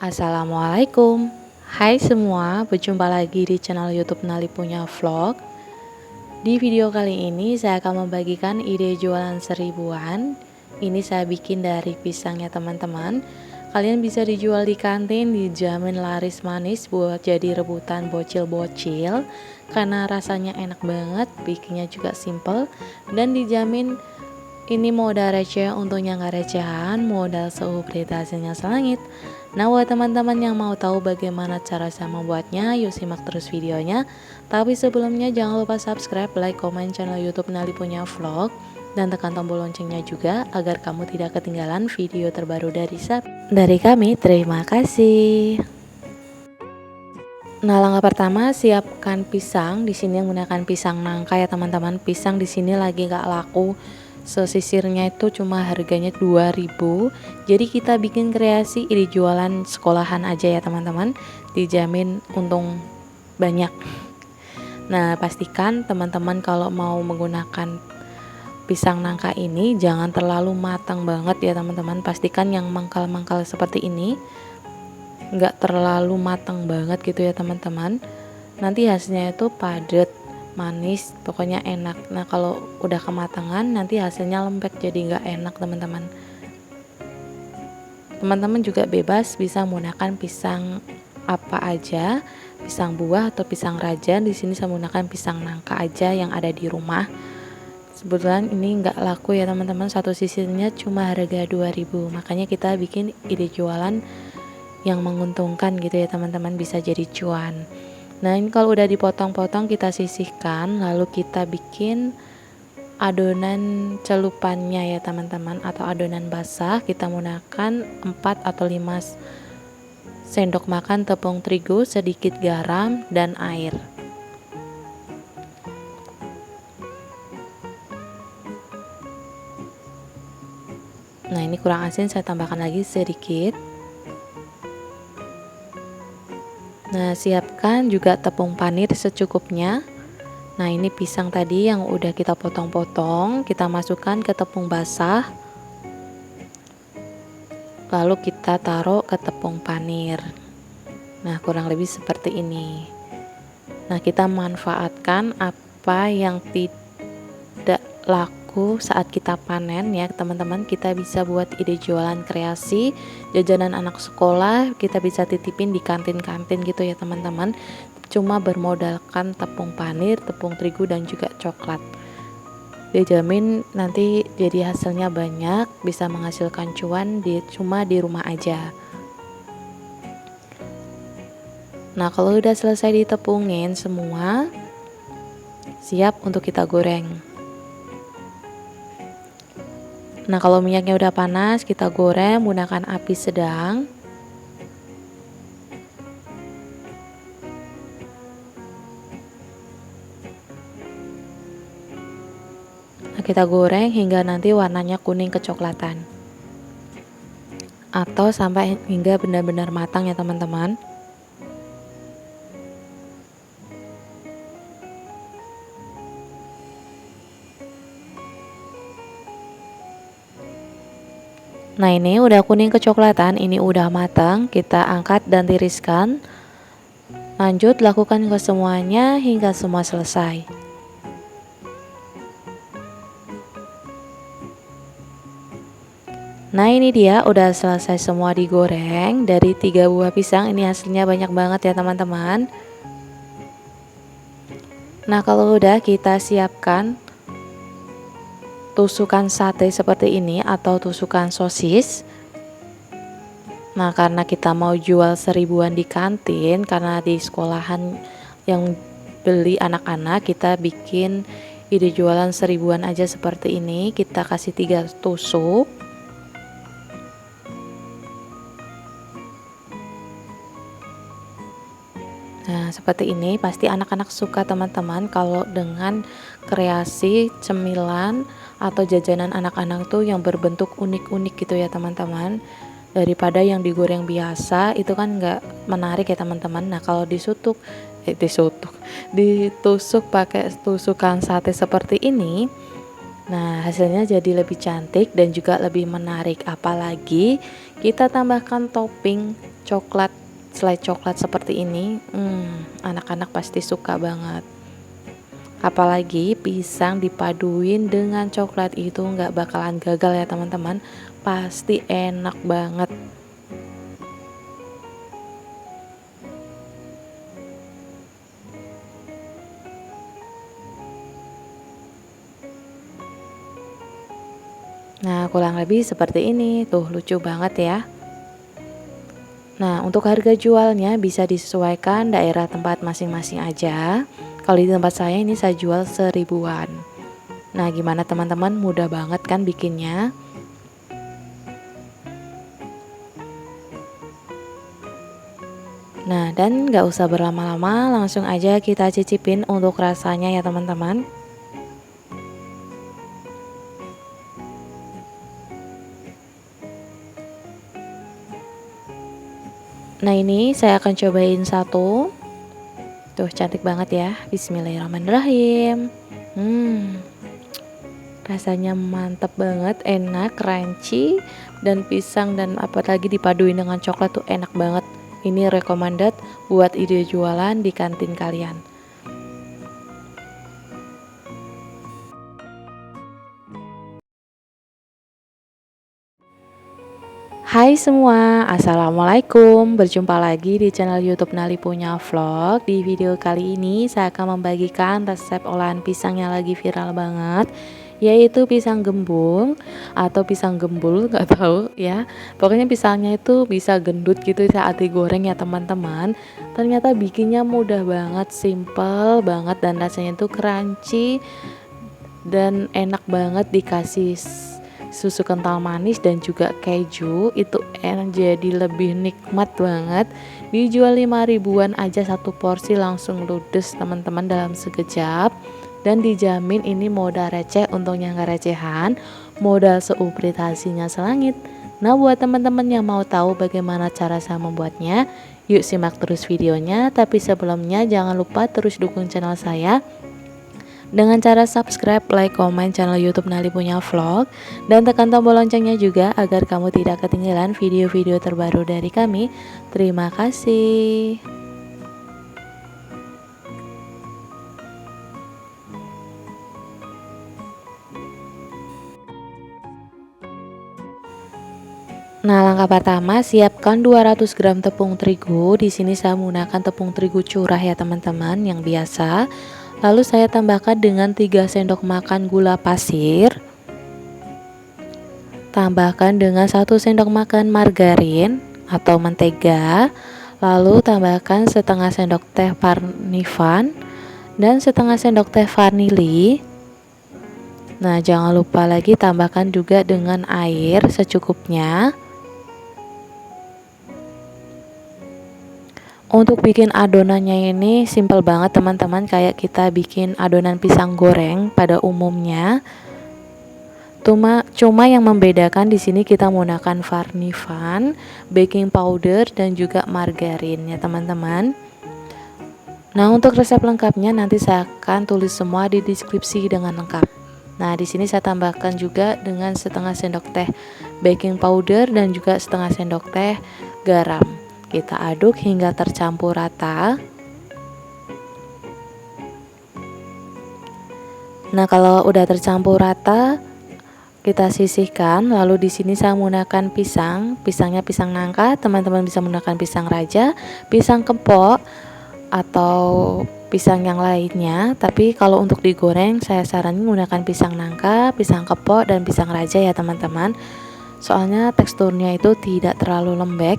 Assalamualaikum. Hai semua, berjumpa lagi di channel YouTube Nali Punya Vlog. Di video kali ini saya akan membagikan ide jualan seribuan. Ini saya bikin dari pisangnya teman-teman. Kalian bisa dijual di kantin, dijamin laris manis buat jadi rebutan bocil-bocil. Karena rasanya enak banget, bikinnya juga simple dan dijamin ini modal receh, untungnya nggak recehan, modal seuprit hasilnya selangit. Nah, buat teman-teman yang mau tahu bagaimana cara saya membuatnya, yuk simak terus videonya. Tapi sebelumnya jangan lupa subscribe, like, komen channel YouTube Nali Punya Vlog, dan tekan tombol loncengnya juga agar kamu tidak ketinggalan video terbaru dari kami. Terima kasih. Nah, langkah pertama siapkan pisang. Di sini menggunakan pisang nangka ya teman-teman. Pisang di sini lagi nggak laku. Sesisirnya itu cuma harganya 2000. Jadi kita bikin kreasi ide jualan sekolahan aja ya teman-teman. Dijamin untung banyak. Nah, pastikan teman-teman kalau mau menggunakan pisang nangka ini jangan terlalu matang banget ya teman-teman. Pastikan yang mangkal-mangkal seperti ini nggak terlalu matang banget gitu ya teman-teman. Nanti hasilnya itu padat, manis, pokoknya enak. Nah, kalau udah kematangan nanti hasilnya lembek, jadi nggak enak teman-teman. Teman-teman juga bebas bisa menggunakan pisang apa aja, pisang buah atau pisang raja. Di sini saya menggunakan pisang nangka aja yang ada di rumah. Kebetulan ini nggak laku ya teman-teman, satu sisirnya cuma harga 2000. Makanya kita bikin ide jualan yang menguntungkan gitu ya teman-teman, bisa jadi cuan. Nah, ini kalau udah dipotong-potong kita sisihkan, lalu kita bikin adonan celupannya ya teman-teman, atau adonan basah. Kita menggunakan 4 atau 5 sendok makan tepung terigu, sedikit garam dan air. Nah, ini kurang asin, saya tambahkan lagi sedikit. Nah, siapkan juga tepung panir secukupnya. Nah, ini pisang tadi yang udah kita potong-potong, kita masukkan ke tepung basah. Lalu kita taruh ke tepung panir. Nah, kurang lebih seperti ini. Nah, kita manfaatkan apa yang tidak laku saat kita panen ya teman-teman. Kita bisa buat ide jualan kreasi, jajanan anak sekolah, kita bisa titipin di kantin-kantin gitu ya teman-teman. Cuma bermodalkan tepung panir, tepung terigu dan juga coklat. Dijamin nanti jadi hasilnya banyak, bisa menghasilkan cuan cuma di rumah aja. Nah, kalau udah selesai ditepungin semua, siap untuk kita goreng. Nah, kalau minyaknya udah panas, kita goreng menggunakan api sedang. Nah, kita goreng hingga nanti warnanya kuning kecoklatan. Atau sampai hingga benar-benar matang ya teman-teman. Nah, ini udah kuning kecoklatan, ini udah matang, kita angkat dan tiriskan. Lanjut lakukan ke semuanya hingga semua selesai. Nah, ini dia udah selesai semua digoreng. Dari 3 buah pisang ini hasilnya banyak banget ya teman-teman. Nah, kalau udah kita siapkan tusukan sate seperti ini atau tusukan sosis. Nah, karena kita mau jual seribuan di kantin, karena di sekolahan yang beli anak-anak, kita bikin ide jualan seribuan aja seperti ini. Kita kasih 3 tusuk. Nah, seperti ini pasti anak-anak suka teman-teman kalau dengan kreasi cemilan atau jajanan anak-anak tuh yang berbentuk unik-unik gitu ya teman-teman. Daripada yang digoreng biasa itu kan nggak menarik ya teman-teman. Nah, kalau ditusuk pakai tusukan sate seperti ini, Nah, hasilnya jadi lebih cantik dan juga lebih menarik. Apalagi kita tambahkan topping coklat, selai coklat seperti ini. Anak-anak pasti suka banget. Apalagi pisang dipaduin dengan coklat itu nggak bakalan gagal ya teman-teman. Pasti enak banget. Nah, kurang lebih seperti ini. Tuh, lucu banget ya. Nah, untuk harga jualnya bisa disesuaikan daerah tempat masing-masing aja. Kalau di tempat saya ini saya jual 1000-an. Nah, gimana teman-teman? Mudah banget kan bikinnya? Nah, dan gak usah berlama-lama, langsung aja kita cicipin untuk rasanya ya teman-teman. Nah, ini saya akan cobain satu. Tuh, cantik banget ya. Bismillahirrahmanirrahim. Rasanya mantap banget, enak, crunchy, dan pisang dan apalagi dipaduin dengan coklat tuh enak banget. Ini recommended buat ide jualan di kantin kalian. Hai semua, assalamualaikum. Berjumpa lagi di channel YouTube Nali Punya Vlog. Di video kali ini saya akan membagikan resep olahan pisang yang lagi viral banget, yaitu pisang gembung atau pisang gembul, nggak tahu ya. Pokoknya pisangnya itu bisa gendut gitu saat digoreng ya teman-teman. Ternyata bikinnya mudah banget, simple banget, dan rasanya itu crunchy dan enak banget. Dikasih susu kental manis dan juga keju, itu enak, jadi lebih nikmat banget. Dijual 5.000-an aja satu porsi, langsung ludes teman-teman dalam sekejap. Dan dijamin ini modal receh, untungnya nggak recehan, modal seuprit hasilnya selangit. Nah, buat teman-teman yang mau tahu bagaimana cara saya membuatnya, yuk simak terus videonya. Tapi sebelumnya jangan lupa terus dukung channel saya dengan cara subscribe, like, komen channel YouTube Nali Punya Vlog, dan tekan tombol loncengnya juga agar kamu tidak ketinggalan video-video terbaru dari kami. Terima kasih. Nah, langkah pertama, siapkan 200 gram tepung terigu. Di sini saya menggunakan tepung terigu curah ya teman-teman, yang biasa. Lalu saya tambahkan dengan 3 sendok makan gula pasir. Tambahkan dengan 1 sendok makan margarin atau mentega. Lalu tambahkan setengah sendok teh parnivan dan setengah sendok teh vanili. Nah, jangan lupa lagi tambahkan juga dengan air secukupnya. Untuk bikin adonannya ini simple banget teman-teman, kayak kita bikin adonan pisang goreng pada umumnya. Cuma yang membedakan di sini kita menggunakan varnivan, baking powder, dan juga margarin ya teman-teman. Nah, untuk resep lengkapnya nanti saya akan tulis semua di deskripsi dengan lengkap. Nah, di sini saya tambahkan juga dengan setengah sendok teh baking powder dan juga setengah sendok teh garam. Kita aduk hingga tercampur rata. Nah, kalau udah tercampur rata, kita sisihkan. Lalu di sini saya menggunakan pisangnya pisang nangka. Teman-teman bisa menggunakan pisang raja, pisang kepok, atau pisang yang lainnya. Tapi kalau untuk digoreng, saya saranin menggunakan pisang nangka, pisang kepok, dan pisang raja ya teman-teman. Soalnya teksturnya itu tidak terlalu lembek,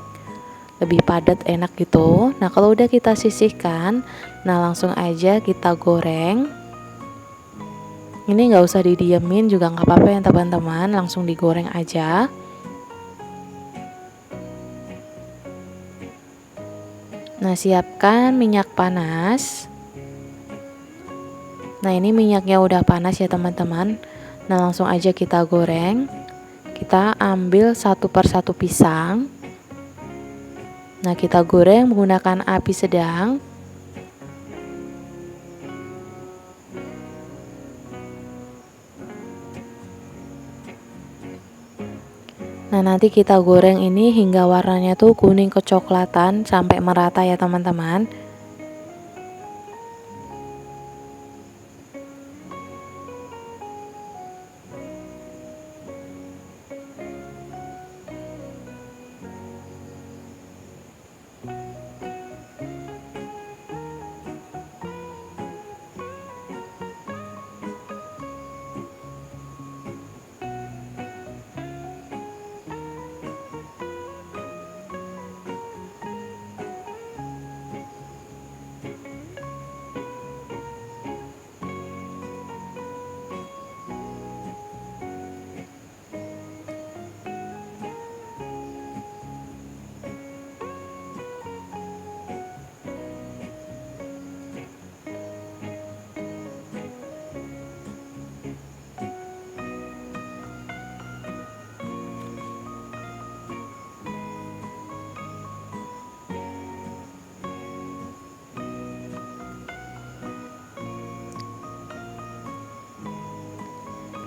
lebih padat, enak gitu. Nah, kalau udah kita sisihkan, nah langsung aja kita goreng. Ini nggak usah didiemin juga nggak apa-apa ya teman-teman, langsung digoreng aja. Nah, siapkan minyak panas. Nah, ini minyaknya udah panas ya teman-teman. Nah, langsung aja kita goreng. Kita ambil satu persatu pisang. Nah, kita goreng menggunakan api sedang. Nah, nanti kita goreng ini hingga warnanya tuh kuning kecoklatan sampai merata ya teman-teman.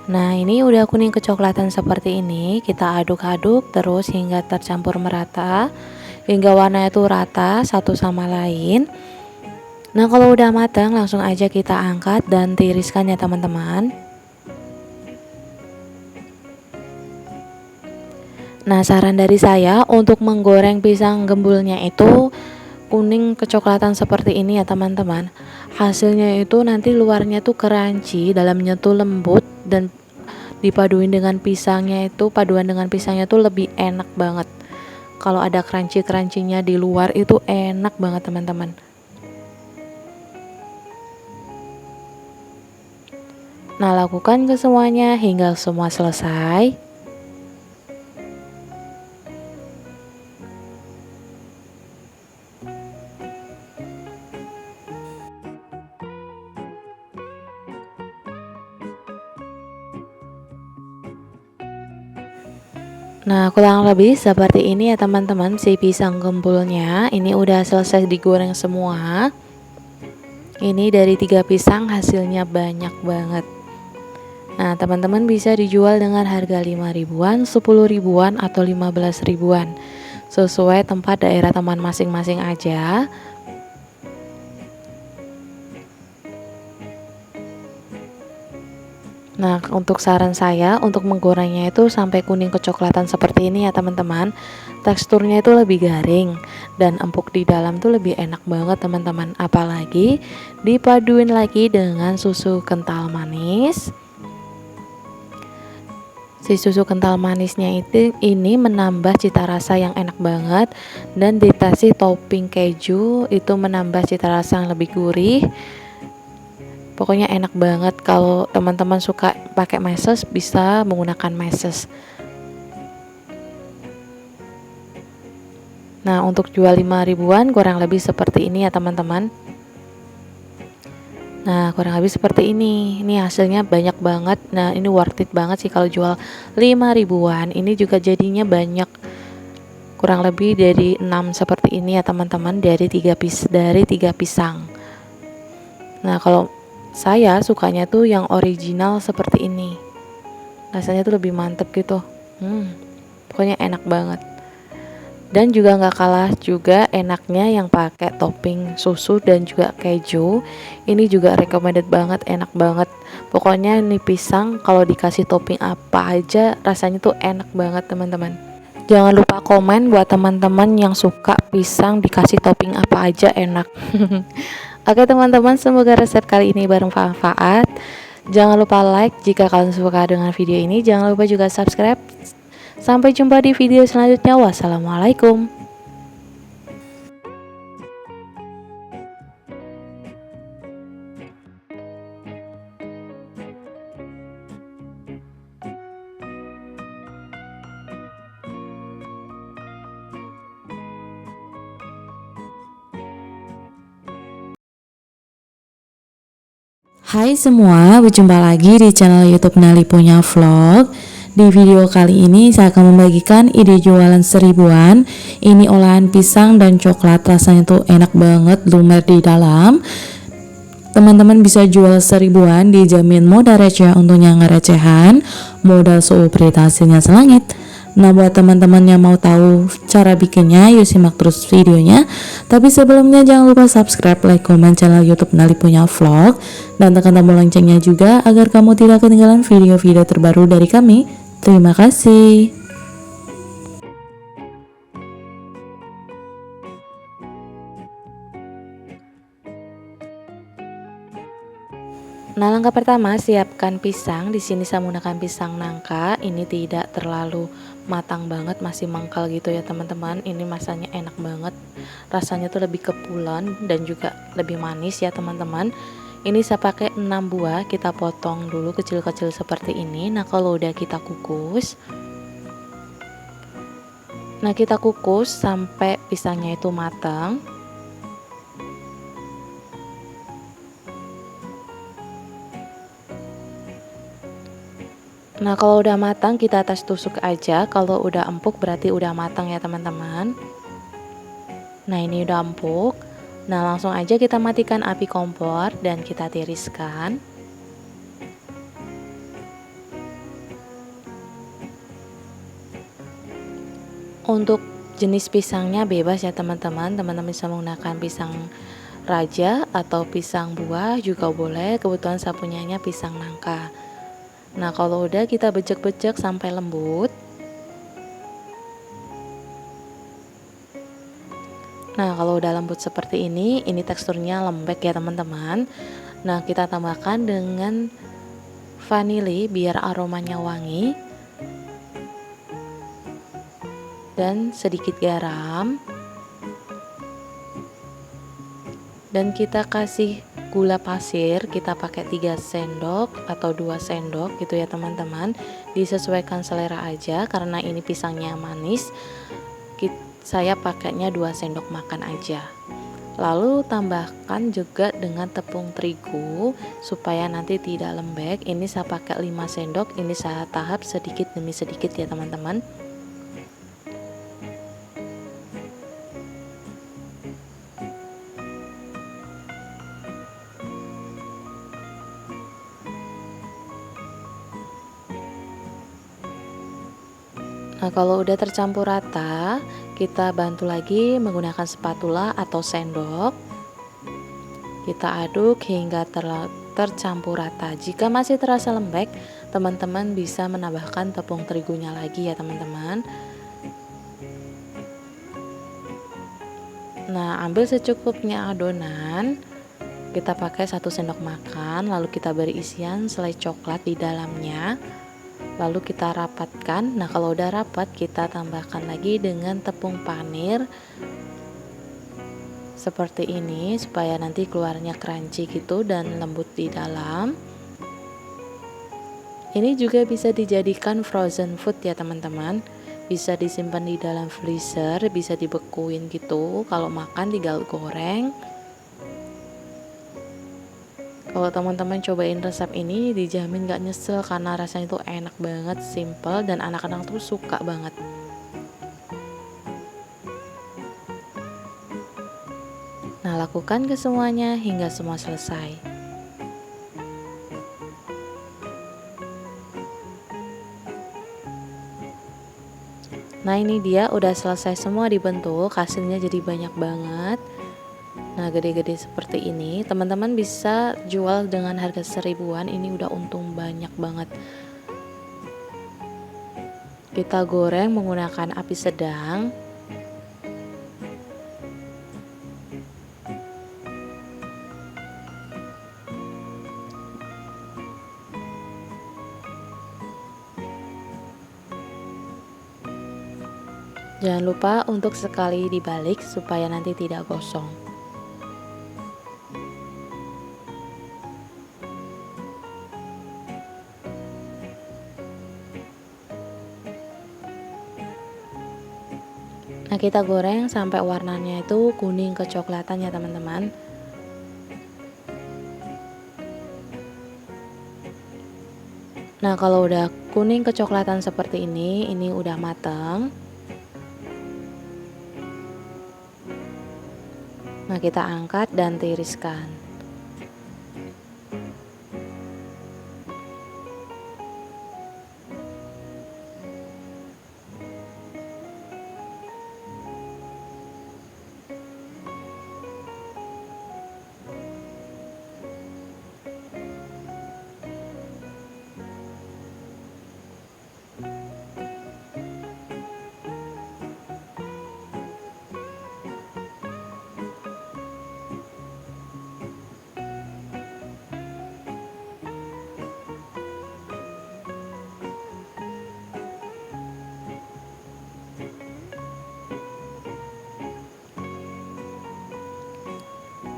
Nah, ini udah kuning kecoklatan seperti ini. Kita aduk-aduk terus hingga tercampur merata, hingga warnanya itu rata satu sama lain. Nah, kalau udah matang langsung aja kita angkat dan tiriskan ya teman-teman. Nah, saran dari saya untuk menggoreng pisang gembulnya itu kuning kecoklatan seperti ini ya teman-teman. Hasilnya itu nanti luarnya tuh crunchy, dalamnya tuh lembut, dan dipaduin dengan pisangnya itu, paduan dengan pisangnya tuh lebih enak banget. Kalau ada crunchy-crunchy-nya di luar itu enak banget teman-teman. Nah, lakukan ke semuanya hingga semua selesai. Nah, kurang lebih seperti ini ya teman-teman si pisang gembulnya. Ini udah selesai digoreng semua. Ini dari 3 pisang hasilnya banyak banget. Nah, teman-teman bisa dijual dengan harga 5 ribuan, 10 ribuan, atau 15 ribuan. Sesuai tempat daerah teman masing-masing aja. Nah, untuk saran saya untuk menggorengnya itu sampai kuning kecoklatan seperti ini ya teman-teman. Teksturnya itu lebih garing dan empuk di dalam tuh lebih enak banget teman-teman. Apalagi dipaduin lagi dengan susu kental manis. Si susu kental manisnya ini menambah cita rasa yang enak banget, dan dikasih topping keju itu menambah cita rasa yang lebih gurih. Pokoknya enak banget. Kalau teman-teman suka pakai meses bisa menggunakan meses. Nah, untuk jual 5 ribuan kurang lebih seperti ini ya teman-teman. Nah, kurang lebih seperti ini. Ini hasilnya banyak banget. Nah, ini worth it banget sih kalau jual 5 ribuan. Ini juga jadinya banyak. Kurang lebih dari 6 seperti ini ya teman-teman, dari 3 pisang. Nah, kalau saya sukanya tuh yang original seperti ini. Rasanya tuh lebih mantep gitu. Pokoknya enak banget. Dan juga nggak kalah juga enaknya yang pakai topping susu dan juga keju. Ini juga recommended banget, enak banget. Pokoknya ini pisang kalau dikasih topping apa aja rasanya tuh enak banget teman-teman. Jangan lupa komen buat teman-teman yang suka pisang dikasih topping apa aja enak. Oke teman-teman, semoga resep kali ini bermanfaat. Jangan lupa like jika kalian suka dengan video ini. Jangan lupa juga subscribe. Sampai jumpa di video selanjutnya. Wassalamualaikum. Hai semua, berjumpa lagi di channel YouTube Nali Punya Vlog. Di video kali ini saya akan membagikan ide jualan seribuan. Ini olahan pisang dan coklat, rasanya tuh enak banget, lumer di dalam. Teman-teman bisa jual seribuan, dijamin modal receh, untungnya nggak recehan, modal seuprit hasilnya selangit. Nah, buat teman-teman yang mau tahu cara bikinnya, yuk simak terus videonya. Tapi sebelumnya jangan lupa subscribe, like, komen channel YouTube Nali Punya Vlog, dan tekan tombol loncengnya juga agar kamu tidak ketinggalan video-video terbaru dari kami. Terima kasih. Nah, langkah pertama, siapkan pisang. Di sini saya menggunakan pisang nangka. Ini tidak terlalu matang banget, masih mangkal gitu ya teman-teman. Ini masanya enak banget. Rasanya tuh lebih kepulan dan juga lebih manis ya teman-teman. Ini saya pakai 6 buah. Kita potong dulu kecil-kecil seperti ini. Nah, kalau udah kita kukus. Nah, kita kukus sampai pisangnya itu matang. Nah, kalau udah matang kita tes tusuk aja. Kalau udah empuk berarti udah matang ya teman-teman. Nah, ini udah empuk. Nah, langsung aja kita matikan api kompor dan kita tiriskan. Untuk jenis pisangnya bebas ya teman-teman. Teman-teman bisa menggunakan pisang raja atau pisang buah juga boleh. Kebetulan saya punyanya pisang nangka. Nah, kalau udah kita becek-becek sampai lembut. Nah, kalau udah lembut seperti ini teksturnya lembek ya teman-teman. Nah, kita tambahkan dengan vanili biar aromanya wangi. Dan sedikit garam. Dan kita kasih gula pasir, kita pakai 3 sendok atau 2 sendok gitu ya teman-teman. Disesuaikan selera aja karena ini pisangnya manis. Saya pakainya 2 sendok makan aja. Lalu tambahkan juga dengan tepung terigu supaya nanti tidak lembek. Ini saya pakai 5 sendok, ini saya tahap sedikit demi sedikit ya teman-teman. Nah, kalau udah tercampur rata, kita bantu lagi menggunakan spatula atau sendok. Kita aduk hingga tercampur rata. Jika masih terasa lembek, teman-teman bisa menambahkan tepung terigunya lagi ya teman-teman. Nah, ambil secukupnya adonan. Kita pakai 1 sendok makan, lalu kita beri isian selai coklat di dalamnya. Lalu kita rapatkan. Nah, kalau udah rapat kita tambahkan lagi dengan tepung panir seperti ini supaya nanti keluarnya crunchy gitu dan lembut di dalam. Ini juga bisa dijadikan frozen food ya teman-teman. Bisa disimpan di dalam freezer, bisa dibekuin gitu. Kalau makan tinggal goreng. Kalau teman-teman cobain resep ini dijamin gak nyesel karena rasanya itu enak banget, simple, dan anak-anak tuh suka banget. Nah, lakukan kesemuanya hingga semua selesai. Nah, ini dia udah selesai semua dibentuk, hasilnya jadi banyak banget. Nah, gede-gede seperti ini teman-teman bisa jual dengan harga 1000-an. Ini udah untung banyak banget. Kita goreng menggunakan api sedang. Jangan lupa untuk sekali dibalik supaya nanti tidak gosong. Nah, kita goreng sampai warnanya itu kuning kecoklatan ya teman-teman. Nah, kalau udah kuning kecoklatan seperti ini udah matang. Nah, kita angkat dan tiriskan.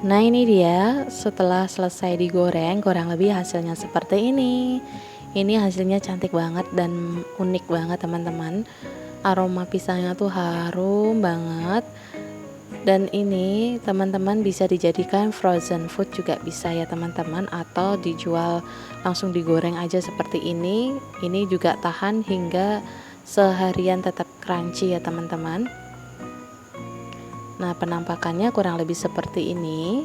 Nah ini dia setelah selesai digoreng, kurang lebih hasilnya seperti ini. Ini hasilnya cantik banget dan unik banget teman-teman. Aroma pisangnya tuh harum banget. Dan ini teman-teman bisa dijadikan frozen food juga bisa ya teman-teman, atau dijual langsung digoreng aja seperti ini. Ini juga tahan hingga seharian tetap crunchy ya teman-teman. Nah penampakannya kurang lebih seperti ini.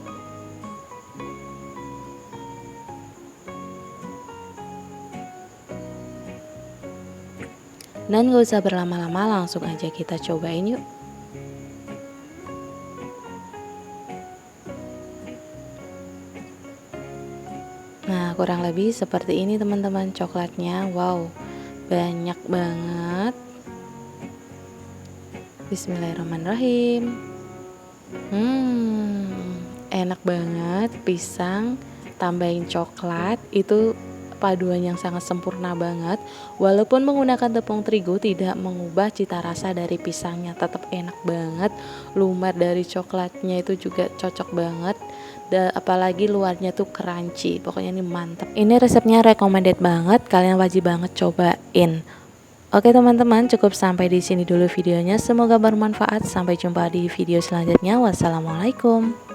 Dan gak usah berlama-lama, langsung aja kita cobain yuk. Nah kurang lebih seperti ini teman-teman coklatnya. Wow, banyak banget. Bismillahirrahmanirrahim. Enak banget, pisang tambahin coklat itu paduan yang sangat sempurna banget. Walaupun menggunakan tepung terigu tidak mengubah cita rasa dari pisangnya, tetap enak banget. Lumer dari coklatnya itu juga cocok banget. Apalagi luarnya tuh crunchy, pokoknya ini mantep. Ini resepnya recommended banget, kalian wajib banget cobain. Oke teman-teman, cukup sampai di sini dulu videonya. Semoga bermanfaat. Sampai jumpa di video selanjutnya. Wassalamualaikum.